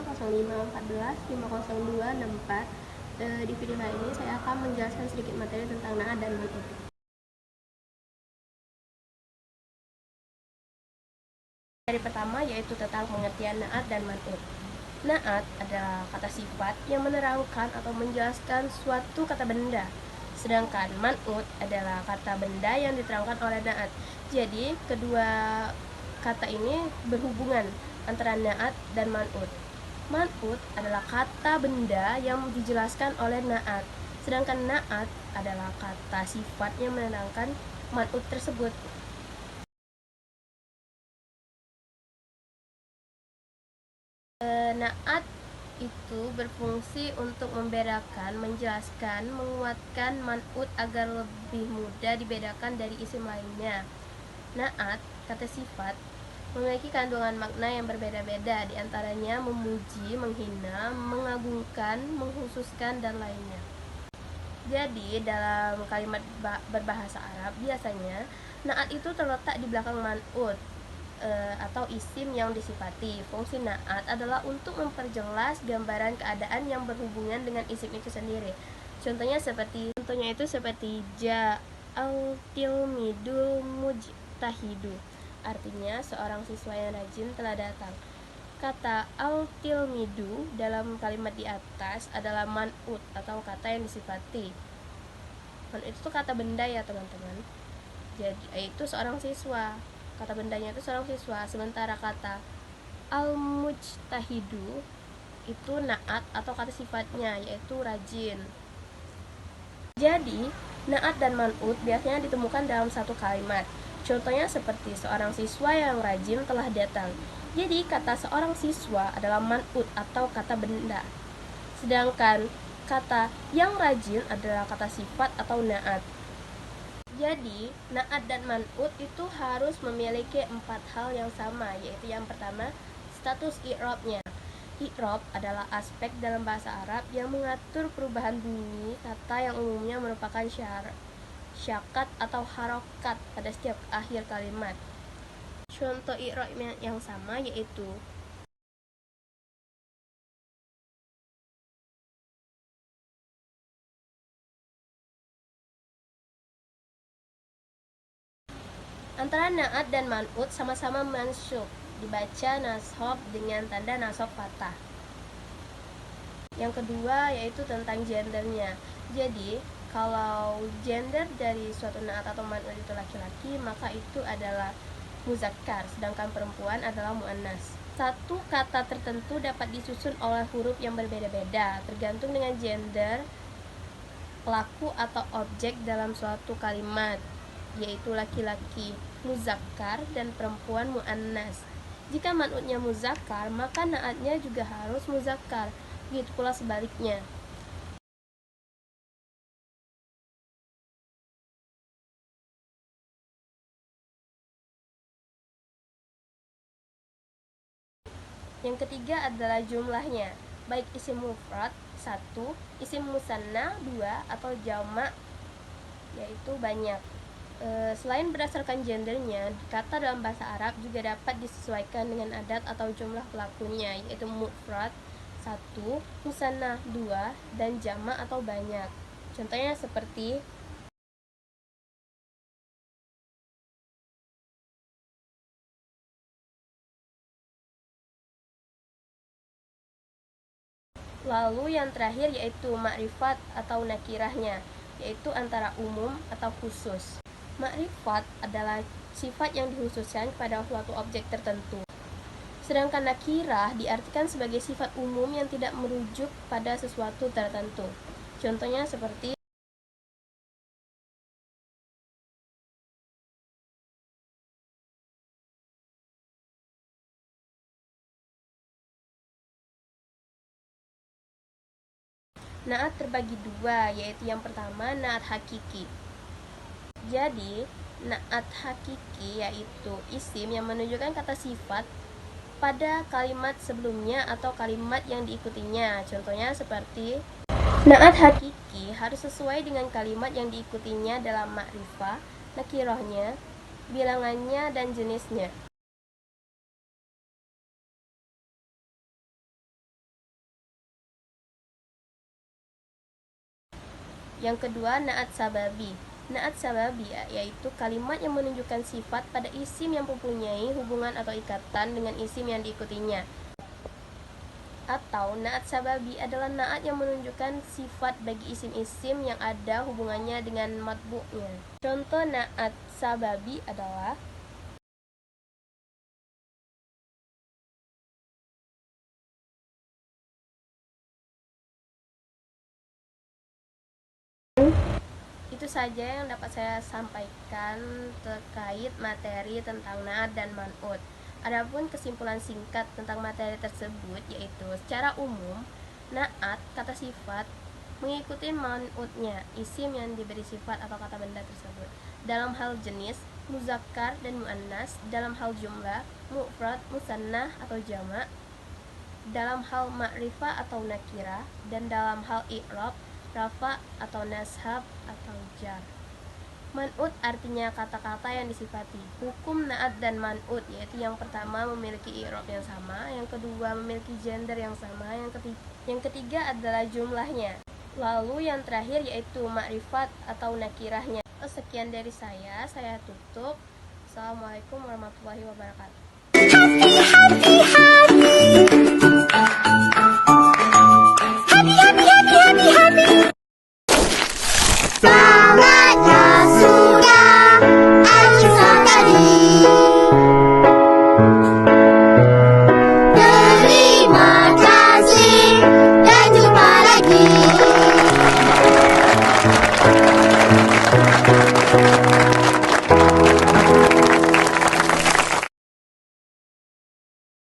0514 Di video kali ini saya akan menjelaskan sedikit materi tentang naat dan man'ut. Dari pertama yaitu tentang pengertian naat dan man'ut. Naat adalah kata sifat yang menerangkan atau menjelaskan suatu kata benda. Sedangkan man'ut adalah kata benda yang diterangkan oleh naat. Jadi kedua kata ini berhubungan antara naat dan man'ut. Man'ut adalah kata benda yang dijelaskan oleh naat. Sedangkan naat adalah kata sifat yang menerangkan man'ut tersebut. Naat itu berfungsi untuk membedakan, menjelaskan, menguatkan man'ut agar lebih mudah dibedakan dari isim lainnya. Naat, kata sifat, memiliki kandungan makna yang berbeda-beda, diantaranya memuji, menghina, mengagungkan, menghususkan, dan lainnya. Jadi, dalam kalimat berbahasa Arab, biasanya naat itu terletak di belakang man'ut atau isim yang disifati. Fungsi naat adalah untuk memperjelas gambaran keadaan yang berhubungan dengan isim itu sendiri. Contohnya itu seperti ja'al tilmidul mujtahidu. Artinya seorang siswa yang rajin telah datang. Kata al-tilmidu dalam kalimat di atas adalah man'ut atau kata yang disifati. Man'ut itu kata benda ya teman-teman. Jadi itu seorang siswa. Kata bendanya itu seorang siswa. Sementara kata al-mujtahidu itu naat atau kata sifatnya, yaitu rajin. Jadi naat dan man'ut biasanya ditemukan dalam satu kalimat. Contohnya seperti seorang siswa yang rajin telah datang. Jadi kata seorang siswa adalah man'ut atau kata benda. Sedangkan kata yang rajin adalah kata sifat atau naat. Jadi naat dan man'ut itu harus memiliki 4 hal yang sama, yaitu yang pertama status i'rabnya. I'rab adalah aspek dalam bahasa Arab yang mengatur perubahan bunyi kata yang umumnya merupakan syakat atau harokat pada setiap akhir kalimat. Contoh i'rab yang sama yaitu antara naat dan man'ut sama-sama mansub, dibaca nasab dengan tanda nasab fathah. Yang kedua yaitu tentang gendernya. Jadi kalau gender dari suatu naat atau man'ut itu laki-laki, maka itu adalah muzakkar, sedangkan perempuan adalah muannas. Satu kata tertentu dapat disusun oleh huruf yang berbeda-beda tergantung dengan gender pelaku atau objek dalam suatu kalimat, yaitu laki-laki muzakkar dan perempuan muannas. Jika man'utnya muzakkar, maka naatnya juga harus muzakkar. Begitu pula sebaliknya. Yang ketiga adalah jumlahnya, baik isim mufrad 1, isim musanna 2, atau jamak yaitu banyak. Selain berdasarkan gendernya, kata dalam bahasa Arab juga dapat disesuaikan dengan adat atau jumlah pelakunya, yaitu mufrad 1, musanna 2, dan jamak atau banyak. Contohnya seperti lalu yang terakhir yaitu makrifat atau nakirahnya, yaitu antara umum atau khusus. Makrifat adalah sifat yang dikhususkan pada suatu objek tertentu. Sedangkan nakirah diartikan sebagai sifat umum yang tidak merujuk pada sesuatu tertentu. Contohnya seperti naat terbagi dua, yaitu yang pertama naat hakiki. Jadi naat hakiki yaitu isim yang menunjukkan kata sifat pada kalimat sebelumnya atau kalimat yang diikutinya. Contohnya seperti naat hakiki harus sesuai dengan kalimat yang diikutinya dalam makrifah, nakirahnya, bilangannya, dan jenisnya. Yang kedua, na'at sababi. Na'at sababi yaitu kalimat yang menunjukkan sifat pada isim yang mempunyai hubungan atau ikatan dengan isim yang diikutinya. Atau na'at sababi adalah na'at yang menunjukkan sifat bagi isim-isim yang ada hubungannya dengan matbu'nya. Contoh na'at sababi adalah itu saja yang dapat saya sampaikan terkait materi tentang na'at dan man'ut. Adapun kesimpulan singkat tentang materi tersebut yaitu secara umum, na'at kata sifat mengikuti man'utnya, isim yang diberi sifat atau kata benda tersebut. Dalam hal jenis, muzakkar dan muannas, dalam hal jumlah, mufrad, musannah atau jamak, dalam hal ma'rifah atau nakirah, dan dalam hal i'rab, rafa atau nashab atau jar. Man'ut artinya kata-kata yang disifati. Hukum na'at dan man'ut yaitu yang pertama memiliki i'rab yang sama, yang kedua memiliki gender yang sama, yang ketiga adalah jumlahnya. Lalu yang terakhir yaitu ma'rifat atau nakirahnya. Sekian dari saya tutup. Assalamualaikum warahmatullahi wabarakatuh.